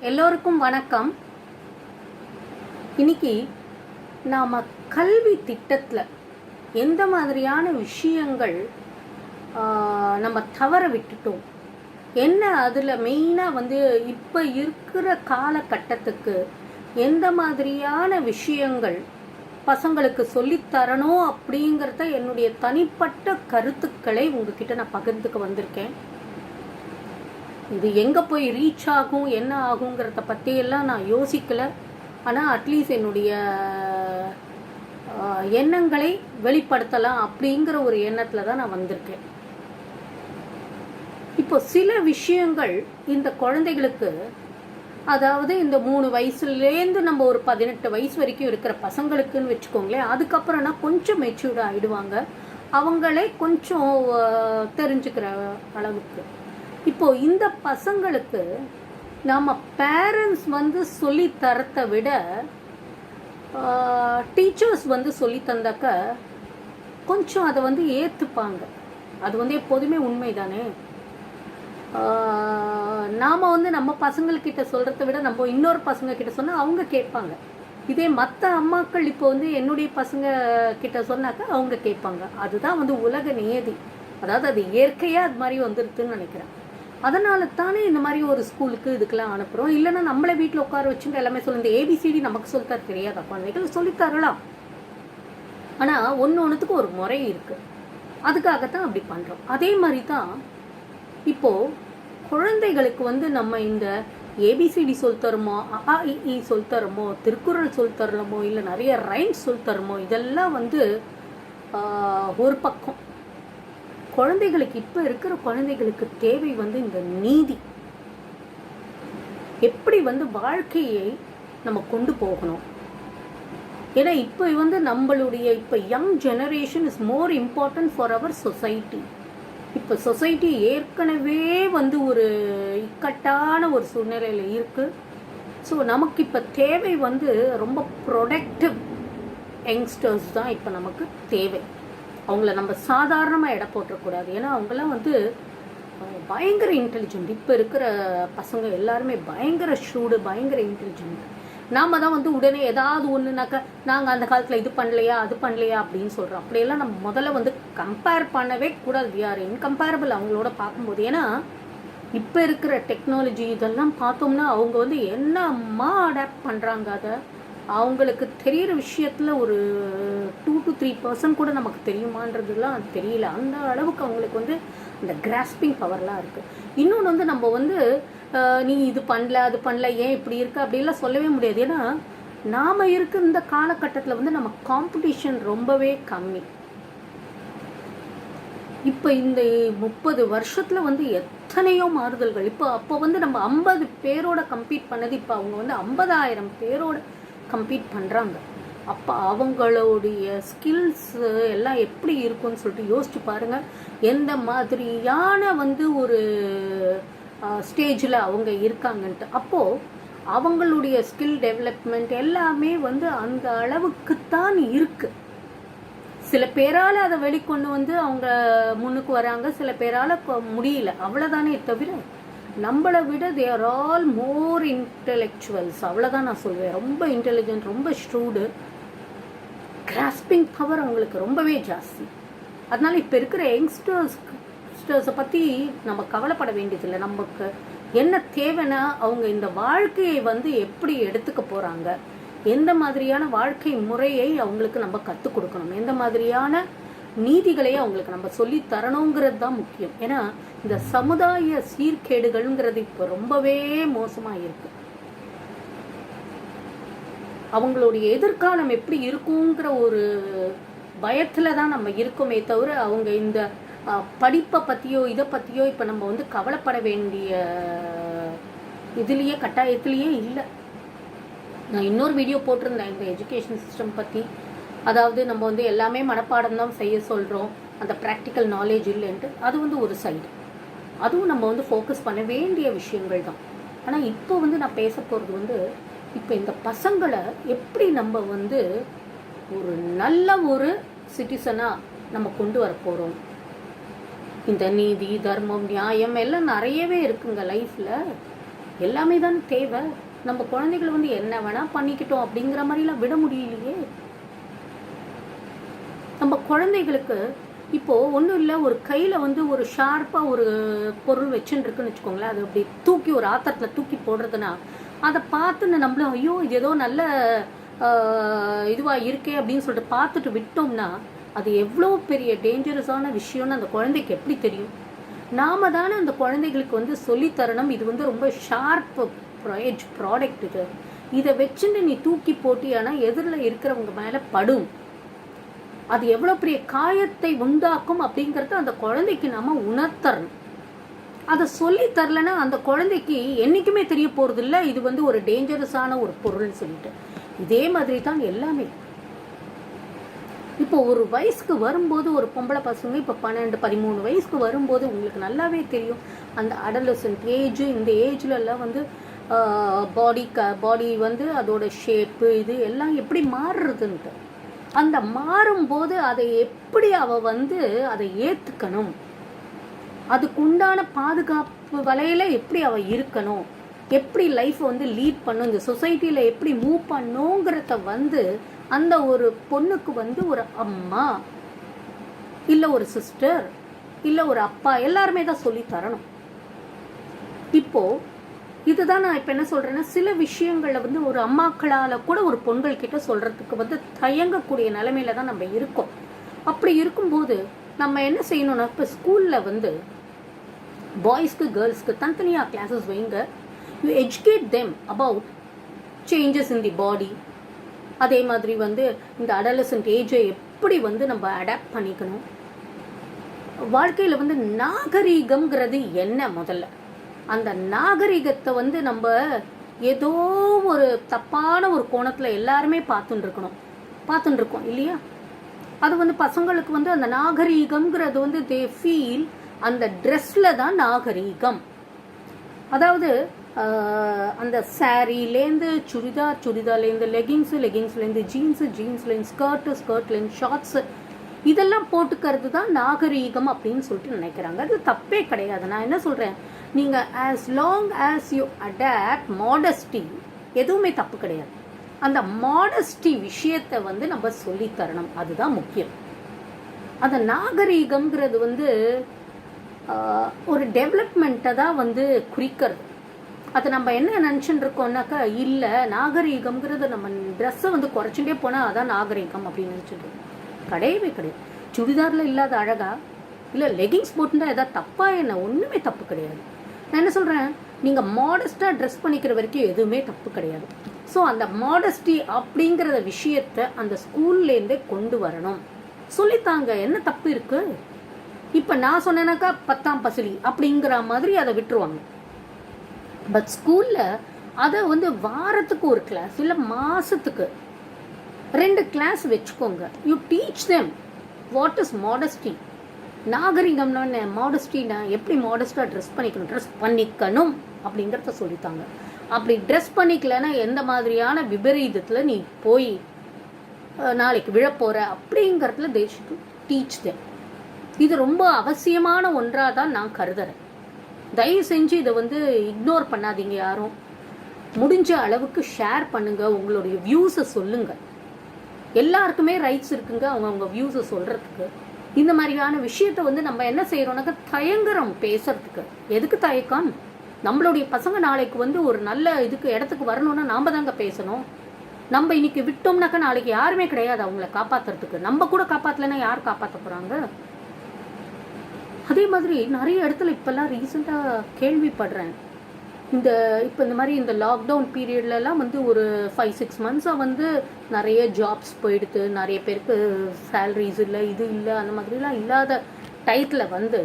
எல்லோருக்கும் வணக்கம். இன்னைக்கு நாம் கல்வி திட்டத்தில் எந்த மாதிரியான விஷயங்கள் நம்ம தவற விட்டுட்டோம், என்ன அதில் மெயினாக இப்போ இருக்கிற காலகட்டத்துக்கு எந்த மாதிரியான விஷயங்கள் பசங்களுக்கு சொல்லித்தரணும் அப்படிங்கிறத என்னுடைய தனிப்பட்ட கருத்துக்களை உங்ககிட்ட நான் பகிர்ந்துக்க வந்திருக்கேன். இது எங்கே போய் ரீச் ஆகும் என்ன ஆகுங்கிறத பற்றியெல்லாம் நான் யோசிக்கலை. ஆனால் அட்லீஸ்ட் என்னுடைய எண்ணங்களை வெளிப்படுத்தலாம் அப்படிங்கிற ஒரு எண்ணத்தில் தான் நான் வந்திருக்கேன். இப்போ சில விஷயங்கள் இந்த குழந்தைகளுக்கு, அதாவது இந்த 3 வயசுலேருந்து நம்ம ஒரு 18 வயசு வரைக்கும் இருக்கிற பசங்களுக்குன்னு வச்சுக்கோங்களேன், அதுக்கப்புறம்னா கொஞ்சம் மெச்சூர்ட் ஆகிடுவாங்க, அவங்களே கொஞ்சம் தெரிஞ்சுக்கிற அளவுக்கு. இப்போ இந்த பசங்களுக்கு நம்ம பேரண்ட்ஸ் சொல்லி தரத்தை விட டீச்சர்ஸ் சொல்லி தந்தாக்க கொஞ்சம் அதை ஏற்றுப்பாங்க. அது எப்போதுமே உண்மைதானே. நாம் நம்ம பசங்கள்கிட்ட சொல்கிறத விட நம்ம இன்னொரு பசங்க கிட்ட சொன்னால் அவங்க கேட்பாங்க. இதே மற்ற அம்மாக்கள் இப்போ என்னுடைய பசங்க கிட்ட சொன்னாக்கா அவங்க கேட்பாங்க. அதுதான் உலக நியதி. அதாவது அது இயற்கையாக அது மாதிரி வந்துருதுன்னு நினைக்கிறேன். அதனால தானே இந்த மாதிரி ஒரு ஸ்கூலுக்கு இதுக்கெல்லாம் அனுப்புகிறோம். இல்லைன்னா நம்மளே வீட்டில் உட்கார வச்சுட்டு எல்லாமே சொல்லி இந்த ஏபிசிடி நமக்கு சொல்லித்தர தெரியாத குழந்தைகள் சொல்லித்தரலாம். ஆனால் ஒன்றுத்துக்கு ஒரு முறை இருக்குது, அதுக்காகத்தான் அப்படி பண்ணுறோம். அதே மாதிரி தான் இப்போது குழந்தைகளுக்கு நம்ம இந்த ஏபிசிடி சொல்லித்தரமோ, அஇஇ சொல்லித்தரமோ, திருக்குறள் சொல்லித்தரமோ, இல்லை நிறைய ரைம்ஸ் சொல்லித்தரமோ, இதெல்லாம் ஒரு பக்கம். குழந்தைகளுக்கு இப்போ இருக்கிற குழந்தைகளுக்கு தேவை இந்த நீதி. எப்படி வாழ்க்கையை நம்ம கொண்டு போகணும். ஏன்னா இப்போ நம்மளுடைய இப்போ young generation is more important for our society. இப்போ சொசைட்டி ஏற்கனவே ஒரு இக்கட்டான ஒரு சூழ்நிலையில் இருக்குது. ஸோ நமக்கு இப்போ தேவை ரொம்ப ப்ரொடக்டிவ் யங்ஸ்டர்ஸ் தான் இப்போ நமக்கு தேவை. அவங்கள நம்ம சாதாரணமாக எடை போட்டக்கூடாது. ஏன்னா அவங்களாம் பயங்கர இன்டெலிஜென்ட். இப்போ இருக்கிற பசங்க எல்லாருமே பயங்கர ஷூடு, பயங்கர இன்டெலிஜென்ட். நாம் தான் உடனே ஏதாவது ஒன்றுனாக்கா நாங்கள் அந்த காலத்தில் இது பண்ணலையா அது பண்ணலையா அப்படின்னு சொல்கிறோம். அப்படியெல்லாம் நம்ம முதல்ல கம்பேர் பண்ணவே கூடாது. வி ஆர் இன்கம்பேரபிள் அவங்களோட பார்க்கும்போது. ஏன்னா இப்போ இருக்கிற டெக்னாலஜி இதெல்லாம் பார்த்தோம்னா அவங்க என்னம்மா அடாப்ட் பண்ணுறாங்க. அதை அவங்களுக்கு தெரிகிற விஷயத்தில் ஒரு 2 to 3% கூட நமக்கு தெரியுமான்றதுலாம் அது தெரியல. அந்த அளவுக்கு அவங்களுக்கு அந்த கிராஸ்பிங் பவர்லாம் இருக்குது. இன்னொன்று நம்ம நீ இது பண்ணல அது பண்ணல, ஏன் இப்படி இருக்குது அப்படிலாம் சொல்லவே முடியாது. ஏன்னா நாம் இருக்க இந்த காலகட்டத்தில் நம்ம காம்படிஷன் ரொம்பவே கம்மி. இப்போ இந்த 30 வருஷத்தில் எத்தனையோ மாறுதல்கள். இப்போ அப்போ நம்ம 50 பேரோட கம்பீட் பண்ணது இப்போ அவங்க 50,000 பேரோட கம்பீட் பண்ணுறாங்க. அப்போ அவங்களுடைய ஸ்கில்ஸ் எல்லாம் எப்படி இருக்குன்னு சொல்லிட்டு யோசிச்சு பாருங்கள். எந்த மாதிரியான ஒரு ஸ்டேஜில் அவங்க இருக்காங்கன்ட்டு. அப்போது அவங்களுடைய ஸ்கில் டெவலப்மெண்ட் எல்லாமே அந்த அளவுக்குத்தான் இருக்குது. சில பேரால் அதை வெளிக்கொண்டு அவங்க முன்னுக்கு வராங்க, சில பேரால் முடியல, அவ்வளோதானே. தவிர நம்மளை விட they are all more intellectuals. அவ்வளோதான் நான் சொல்வேன். ரொம்ப இன்டெலிஜென்ட், ரொம்ப ஷ்ரூடு, கிராஸ்பிங் பவர் அவங்களுக்கு ரொம்பவே ஜாஸ்தி. அதனால இப்போ இருக்கிற யங்ஸ்டர்ஸை பற்றி நம்ம கவலைப்பட வேண்டியதில்லை. நமக்கு என்ன தேவைன்னா அவங்க இந்த வாழ்க்கையை எப்படி எடுத்துக்க போகிறாங்க, எந்த மாதிரியான வாழ்க்கை முறையை அவங்களுக்கு நம்ம கற்றுக் கொடுக்கணும், எந்த மாதிரியான நீதிகளையே அவங்களுக்கு நம்ம சொல்லி தரணுங்கிறது தான் முக்கியம். ஏன்னா இந்த சமுதாய சீர்கேடுகள்ங்கிறது இப்போ ரொம்பவே மோசமாக இருக்கு. அவங்களுடைய எதிர்காலம் எப்படி இருக்குங்கிற ஒரு பயத்தில் தான் நம்ம இருக்கோமே தவிர அவங்க இந்த படிப்பை பற்றியோ இதை பற்றியோ இப்போ நம்ம கவலைப்பட வேண்டிய இதுலேயே கட்டாயத்திலேயே இல்லை. நான் இன்னொரு வீடியோ போட்டிருந்தேன் இந்த எஜுகேஷன் சிஸ்டம் பற்றி. அதாவது நம்ம எல்லாமே மனப்பாடம் தான் செய்ய சொல்கிறோம், அந்த ப்ராக்டிக்கல் நாலேஜ் இல்லைன்ட்டு. அது ஒரு சைடு. அதுவும் நம்ம ஃபோக்கஸ் பண்ண வேண்டிய விஷயங்கள் தான். ஆனால் இப்போ நான் பேச போகிறது இப்போ இந்த பசங்களை எப்படி நம்ம ஒரு நல்ல ஒரு சிட்டிசனாக நம்ம கொண்டு வர போகிறோம். இந்த நீதி, தர்மம், நியாயம் எல்லாம் நிறையவே இருக்குங்க லைஃப்பில். எல்லாமே தான் தேவை. நம்ம குழந்தைகளை வந்து என்ன வேணா பண்ணிக்கிட்டோம் அப்படிங்கிற மாதிரிலாம் விட முடியலையே. நம்ம குழந்தைகளுக்கு இப்போ ஒன்றும் இல்லை, ஒரு கையில் வந்து ஒரு ஷார்ப்பாக ஒரு பொருள் வச்சுன்னு இருக்குன்னு வச்சுக்கோங்களேன், அது அப்படி தூக்கி ஒரு ஆத்திரத்தில் தூக்கி போடுறதுன்னா அதை பார்த்துன்னு நம்மளும் ஐயோ இது ஏதோ நல்ல இதுவாக இருக்கே அப்படின்னு சொல்லிட்டு பார்த்துட்டு விட்டோம்னா அது எவ்வளோ பெரிய டேஞ்சரஸான விஷயம்னு அந்த குழந்தைக்கு எப்படி தெரியும்? நாம தானே அந்த குழந்தைகளுக்கு வந்து சொல்லித்தரணும், இது வந்து ரொம்ப ஷார்ப் எட்ஜ் ப்ராடக்ட், இதை வச்சுன்னு நீ தூக்கி போட்டியானா எதிரில் இருக்கிறவங்க மேலே படும், அது எவ்வளோ பெரிய காயத்தை உண்டாக்கும் அப்படிங்கிறத அந்த குழந்தைக்கு நாம உணர்த்தரணும். அதை சொல்லி தரலன்னா அந்த குழந்தைக்கு என்றைக்குமே தெரிய போகிறது இல்லை இது வந்து ஒரு டேஞ்சரஸான ஒரு பொருள்னு சொல்லிட்டு. இதே மாதிரி தான் எல்லாமே. இப்போ ஒரு வயசுக்கு வரும்போது ஒரு பொம்பளை பசங்க இப்போ 12-13 வயசுக்கு வரும்போது உங்களுக்கு நல்லாவே தெரியும் அந்த அடலசன்ட் ஏஜ், இந்த ஏஜ்லலாம் வந்து பாடி வந்து அதோட ஷேப்பு இது எல்லாம் எப்படி மாறுறதுன்ட்டு. அந்த மாறும்போது அதை எப்படி வந்து அதை ஏற்றுக்கணும், அதுக்குண்டான பாதுகாப்பு வலையில எப்படி இருக்கணும், எப்படி லைஃப்பை வந்து லீட் பண்ணும், இந்த சொசைட்டியில் எப்படி மூவ் பண்ணுங்கிறத வந்து அந்த ஒரு பொண்ணுக்கு வந்து ஒரு அம்மா இல்லை ஒரு சிஸ்டர் இல்லை ஒரு அப்பா எல்லாருமே தான் சொல்லி தரணும். இப்போ இதுதான் நான் இப்போ என்ன சொல்கிறேன்னா, சில விஷயங்களில் வந்து ஒரு அம்மாக்களால் கூட ஒரு பொண்கள் கிட்ட சொல்கிறதுக்கு வந்து தயங்கக்கூடிய நிலைமையில தான் நம்ம இருக்கோம். அப்படி இருக்கும்போது நம்ம என்ன செய்யணும்னா, இப்போ ஸ்கூலில் வந்து பாய்ஸ்க்கு கேர்ள்ஸ்க்கு தனித்தனியாக கிளாஸஸ் வைங்க. You educate them about changes in the body. அதே மாதிரி வந்து இந்த அடலசன்ட் ஏஜை எப்படி வந்து நம்ம அடாப்ட் பண்ணிக்கணும், வாழ்க்கையில் வந்து நாகரீகம்ங்கிறது என்ன, முதல்ல அந்த நாகரிகத்தை வந்து நம்ம ஏதோ ஒரு தப்பான ஒரு கோணத்தில் எல்லாருமே பார்த்துட்டு இருக்கோம் இல்லையா? அது வந்து பசங்களுக்கு வந்து அந்த நாகரீகம்ங்கிறது வந்து தே ஃபீல் அந்த ட்ரெஸ்ஸில் தான் நாகரீகம். அதாவது அந்த சாரீலேருந்து சுடிதார்லேருந்து லெகிங்ஸ்லேருந்து ஜீன்ஸ்லேருந்து ஸ்கர்ட்லேருந்து ஷார்ட்ஸு இதெல்லாம் போட்டுக்கிறது தான் நாகரீகம் அப்படின்னு சொல்லிட்டு நினைக்கிறாங்க. அது தப்பே கிடையாது. நான் என்ன சொல்கிறேன், நீங்கள் as long as you adopt modesty எதுவுமே தப்பு கிடையாது. அந்த மாடஸ்டி விஷயத்தை வந்து நம்ம சொல்லித்தரணும், அதுதான் முக்கியம். அந்த நாகரீகம்ங்கிறது வந்து ஒரு டெவலப்மெண்ட்டை தான் வந்து குறிக்கிறது. அதை நம்ம என்ன நினச்சிட்டு இருக்கோம்னாக்கா, இல்லை நாகரீகம்ங்கிறது நம்ம ட்ரெஸ்ஸை வந்து குறைச்சுட்டே போனால் அதான் நாகரீகம் அப்படின்னு நினச்சிட்டு இருக்கோம். கிடையவே கிடையாது. சுடிதாரில் இல்லாத அழகா இல்லை லெகிங்ஸ் போட்டுட்டா எதாவது தப்பா என்ன? ஒன்றுமே தப்பு கிடையாது. நான் என்ன சொல்கிறேன், நீங்கள் மாடஸ்ட்டாக ட்ரெஸ் பண்ணிக்கிற வரைக்கும் எதுவுமே தப்பு கிடையாது. ஸோ அந்த மாடஸ்டி அப்படிங்கிற விஷயத்தை அந்த ஸ்கூல்லேருந்தே கொண்டு வரணும், சொல்லித்தாங்க. என்ன தப்பு இருக்குது? இப்போ நான் சொன்னேனாக்கா 10ஆம் பசலி அப்படிங்கிற மாதிரி அதை விட்டுருவாங்க. பட் ஸ்கூலில் அதை வந்து வாரத்துக்கு ஒரு கிளாஸ் இல்லை மாதத்துக்கு 2 கிளாஸ் வச்சுக்கோங்க. You teach them what is modesty. நாகரிகம்னா என்ன, மாடஸ்டினா எப்படி மாடஸ்டாக ட்ரெஸ் பண்ணிக்கணும் அப்படிங்கிறத சொல்லித்தாங்க. அப்படி ட்ரெஸ் பண்ணிக்கலன்னா எந்த மாதிரியான விபரீதத்தில் நீ போய் நாளைக்கு விழப்போகிற அப்படிங்கிறதுல தே ஷுட் டீச் தெம். இது ரொம்ப அவசியமான ஒன்றாக தான் நான் கருதுறேன். தயவு செஞ்சு இதை வந்து இக்னோர் பண்ணாதீங்க. யாரும் முடிஞ்ச அளவுக்கு ஷேர் பண்ணுங்க, உங்களுடைய வியூஸை சொல்லுங்க. எல்லாருக்குமே ரைட்ஸ் இருக்குங்க அவங்க வியூஸை சொல்றதுக்கு. இந்த மாதிரியான விஷயத்த வந்து நம்ம என்ன செய்யறோம்னாக்க தயங்குறோம் பேசுறதுக்கு. எதுக்கு தயக்கம்? நம்மளுடைய பசங்க நாளைக்கு வந்து ஒரு நல்ல இடத்துக்கு வரணும்னா நாம தாங்க பேசணும். நம்ம இன்னைக்கு விட்டோம்னாக்கா நாளைக்கு யாருமே கிடையாது அவங்கள காப்பாத்துறதுக்கு. நம்ம கூட காப்பாத்தலைன்னா யார் காப்பாற்ற போறாங்க? அதே மாதிரி நிறைய இடத்துல இப்பெல்லாம் ரீசெண்டாக கேள்விப்படுறேன், இப்போ இந்த மாதிரி இந்த லாக்டவுன் பீரியட்லலாம் வந்து ஒரு 5-6 மந்த்ஸாக வந்து நிறைய ஜாப்ஸ் போயிடுது. நிறைய பேருக்கு சேலரிஸ் இல்லை, இது இல்லை, அந்த மாதிரிலாம் இல்லாத டைத்தில் வந்து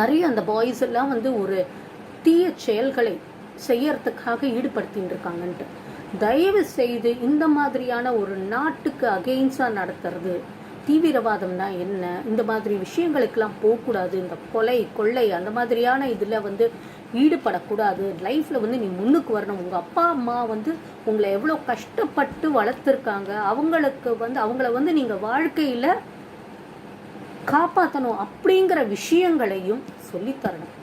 நிறைய அந்த பாய்ஸ் எல்லாம் வந்து ஒரு தீய செயல்களை செய்யறதுக்காக ஈடுபடுத்தின்னு இருக்காங்கன்ட்டு. தயவு செய்து இந்த மாதிரியான ஒரு நாட்டுக்கு அகெயின்ஸ்டாக நடத்துறது, தீவிரவாதம்னா என்ன, இந்த மாதிரி விஷயங்களுக்கெல்லாம் போகக்கூடாது. இந்த கொள்ளை அந்த மாதிரியான இதில் வந்து ஈடுபடக்கூடாது. லைஃப்பில் வந்து நீ முன்னுக்கு வரணும். உங்கள் அப்பா அம்மா வந்து உங்களை எவ்வளோ கஷ்டப்பட்டு வளர்த்துருக்காங்க, அவங்கள வந்து நீங்கள் வாழ்க்கையில் காப்பாற்றணும் அப்படிங்கிற விஷயங்களையும் சொல்லித்தரணும்.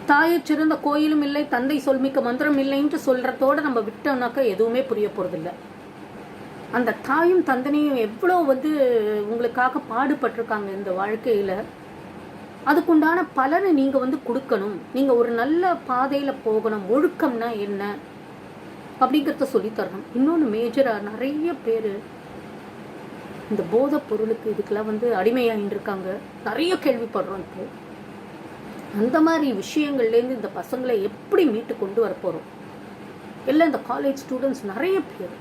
தாயை சிறந்த கோயிலும் இல்லை, தந்தை சொல்மிக்க மந்திரம் இல்லைன்ட்டு சொல்றதோட நம்ம விட்டோம்னாக்கா எதுவுமே புரிய போறதில்லை. அந்த தாயும் தந்தனையும் எவ்வளோ வந்து உங்களுக்காக பாடுபட்டிருக்காங்க இந்த வாழ்க்கையில். அதுக்குண்டான பலனை நீங்கள் வந்து கொடுக்கணும். நீங்கள் ஒரு நல்ல பாதையில் போகணும். ஒழுக்கம்னா என்ன அப்படிங்கிறத சொல்லித்தரணும். இன்னொன்று மேஜராக நிறைய பேர் இந்த போதைப் பொருளுக்கு இதுக்கெல்லாம் வந்து அடிமையாகிட்டு இருக்காங்க. நிறைய கேள்விப்படுறோம். இப்போ அந்த மாதிரி விஷயங்கள்லேருந்து இந்த பசங்களை எப்படி மீட்டு கொண்டு வர போகிறோம்? எல்லாம் இந்த காலேஜ் ஸ்டூடெண்ட்ஸ் நிறைய பேர்,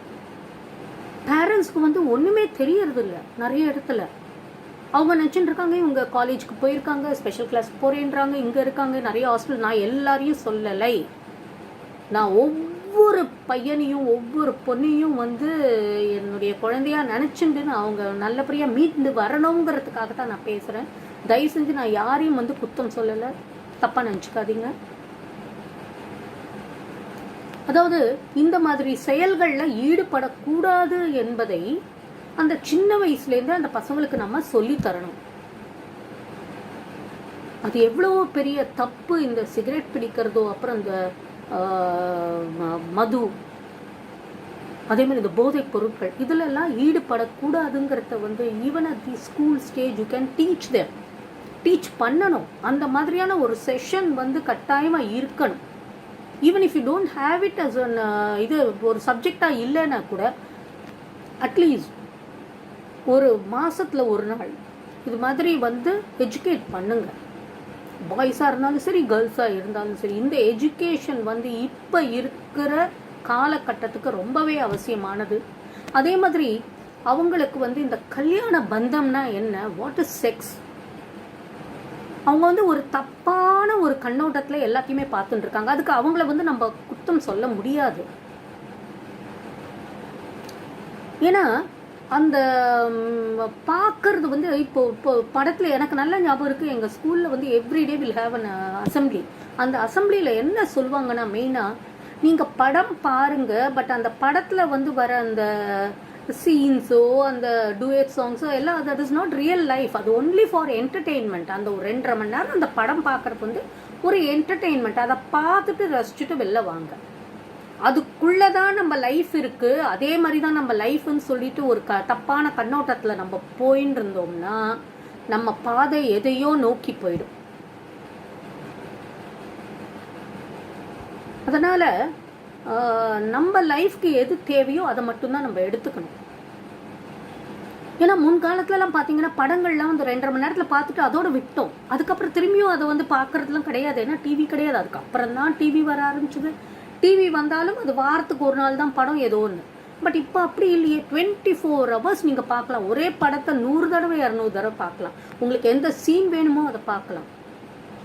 பேரண்ட்ஸ்க்கு வந்து ஒன்றுமே தெரியறது இல்லை. நிறைய இடத்துல அவங்க நினச்சிட்டு இருக்காங்க இவங்க காலேஜுக்கு போயிருக்காங்க, ஸ்பெஷல் கிளாஸ் போகிறேன்றாங்க, இங்கே இருக்காங்க, நிறைய ஹாஸ்டல். நான் எல்லாரையும் சொல்லலை. நான் ஒவ்வொரு பையனையும் ஒவ்வொரு பொண்ணையும் வந்து என்னுடைய குழந்தையா நினச்சிட்டு நான் அவங்க நல்லபடியாக மீண்டு வரணுங்கிறதுக்காக தான் நான் பேசுகிறேன். தயவு செஞ்சு நான் யாரையும் வந்து குத்தம் சொல்லலை, தப்பாக நினச்சிக்காதீங்க. அதாவது இந்த மாதிரி செயல்களில் ஈடுபடக்கூடாது என்பதை அந்த சின்ன வயசுலேருந்து அந்த பசங்களுக்கு நம்ம சொல்லி தரணும். அது எவ்வளோ பெரிய தப்பு. இந்த சிகரெட் பிடிக்கிறதோ, அப்புறம் இந்த மது, அதே மாதிரி இந்த போதைப் பொருட்கள், இதிலெல்லாம் ஈடுபடக்கூடாதுங்கிறத வந்து even at the school stage you can teach them. Teach பண்ணணும். அந்த மாதிரியான ஒரு செஷன் வந்து கட்டாயமாக இருக்கணும். Even if you don't have it as an இது ஒரு சப்ஜெக்டாக இல்லைன்னா கூட அட்லீஸ்ட் ஒரு மாதத்தில் ஒரு நாள் இது மாதிரி வந்து எஜுகேட் பண்ணுங்க. பாய்ஸாக இருந்தாலும் சரி, கேர்ள்ஸாக இருந்தாலும் சரி. இந்த எஜுகேஷன் வந்து இப்போ இருக்கிற காலகட்டத்துக்கு ரொம்பவே அவசியமானது. அதே மாதிரி அவங்களுக்கு வந்து இந்த கல்யாண பந்தம்னா என்ன, வாட் இஸ் செக்ஸ், அவங்க வந்து ஒரு தப்பான ஒரு கண்ணோட்டத்தில் எல்லாத்தையுமே பார்த்துட்டு இருக்காங்க. அதுக்கு அவங்கள வந்து நம்ம குத்தம் சொல்ல முடியாது. ஏன்னா அந்த பார்க்கறது வந்து இப்போ படத்தில் எனக்கு நல்ல ஞாபகம் இருக்குது. எங்கள் ஸ்கூலில் வந்து everyday will have an assembly. அந்த அசம்பிளியில் என்ன சொல்லுவாங்கன்னா, மெயினாக நீங்கள் படம் பாருங்கள், பட் அந்த படத்தில் வந்து வர அந்த சீன்ஸோ அந்த டூயட் சாங்ஸோ எல்லாம் that is not real life. அது ஒன்லி ஃபார் என்டர்டெயின்மெண்ட். அந்த ஒரு 2.5 மணி நேரம் அந்த படம் பார்க்குறது வந்து ஒரு என்டர்டெயின்மெண்ட். அதை பார்த்துட்டு ரசிச்சுட்டு வெளில வாங்க. அதுக்குள்ளதான் நம்ம லைஃப் இருக்கு. அதே மாதிரி தான் நம்ம லைஃப்னு சொல்லிட்டு ஒரு தப்பான கண்ணோட்டத்தில் நம்ம போயின்னு இருந்தோம்னா நம்ம பாதை எதையோ நோக்கி போயிடும். அதனால நம்ம லைஃப்க்கு எது தேவையோ அதை மட்டும்தான் நம்ம எடுத்துக்கணும். ஏன்னா முன்காலத்துலலாம் பார்த்தீங்கன்னா படங்கள்லாம் வந்து 2.5 மணி நேரத்தில் பார்த்துட்டு அதோட விட்டோம். அதுக்கப்புறம் திரும்பியும் அதை வந்து பார்க்கறதுலாம் கிடையாது. ஏன்னா டிவி கிடையாது. அதுக்கப்புறம் தான் டிவி வர ஆரம்பிச்சுது. டிவி வந்தாலும் அது வாரத்துக்கு ஒரு நாள் தான் படம் ஏதோ ஒன்று. பட் இப்போ அப்படி இல்லையே, 24 hours நீங்கள் பார்க்கலாம். ஒரே படத்தை 100 தடவை 200 தடவை பார்க்கலாம். உங்களுக்கு எந்த சீன் வேணுமோ அதை பார்க்கலாம்.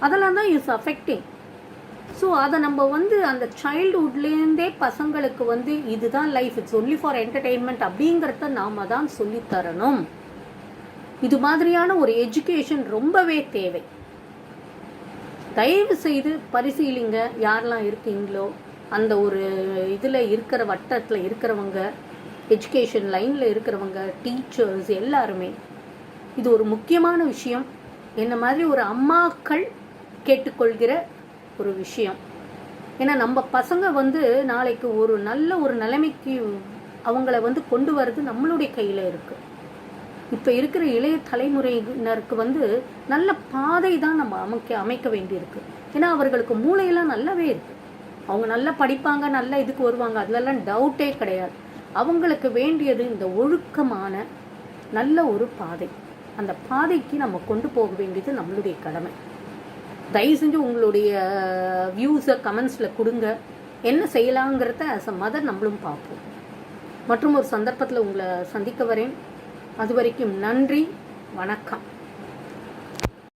அதெல்லாம் தான் இஸ் அஃபெக்டிங். ஸோ அதை நம்ம வந்து அந்த சைல்டுஹுட்லேருந்தே பசங்களுக்கு வந்து இதுதான் life, it's only for entertainment அப்படிங்கிறத நாம் தான் சொல்லித்தரணும். இது மாதிரியான ஒரு எஜுகேஷன் ரொம்பவே தேவை. தயவு செய்து பரிசீலிங்க. யாரெல்லாம் இருக்கீங்களோ அந்த ஒரு இதில் இருக்கிற வட்டத்தில் இருக்கிறவங்க, எஜுகேஷன் லைனில் இருக்கிறவங்க, டீச்சர்ஸ் எல்லாருமே இது ஒரு முக்கியமான விஷயம். என்ன மாதிரி ஒரு அம்மாக்கள் கேட்டுக்கொள்கிற ஒரு விஷயம். ஏன்னா நம்ம பசங்க வந்து நாளைக்கு ஒரு நல்ல ஒரு நிலைமைக்கு அவங்கள வந்து கொண்டு வர்றது நம்மளுடைய கையில் இருக்குது. இப்போ இருக்கிற இளைய தலைமுறையினருக்கு வந்து நல்ல பாதை தான் நம்ம அமைக்க வேண்டியிருக்கு. ஏன்னா அவர்களுக்கு மூளையெல்லாம் நல்லாவே இருக்குது. அவங்க நல்லா படிப்பாங்க, நல்ல இதுக்கு வருவாங்க, அதிலெல்லாம் டவுட்டே கிடையாது. அவங்களுக்கு வேண்டியது இந்த ஒழுக்கமான நல்ல ஒரு பாதை. அந்த பாதைக்கு நம்ம கொண்டு போக வேண்டியது நம்மளுடைய கடமை. தயவு செஞ்சு உங்களுடைய வியூஸை கமெண்ட்ஸில் கொடுங்க. என்ன செய்யலாங்கிறத ஆஸ் அ மதர் நம்மளும் பார்ப்போம். மற்றும் ஒரு சந்தர்ப்பத்தில் உங்களை சந்திக்க வரேன். அது வரைக்கும் நன்றி, வணக்கம்.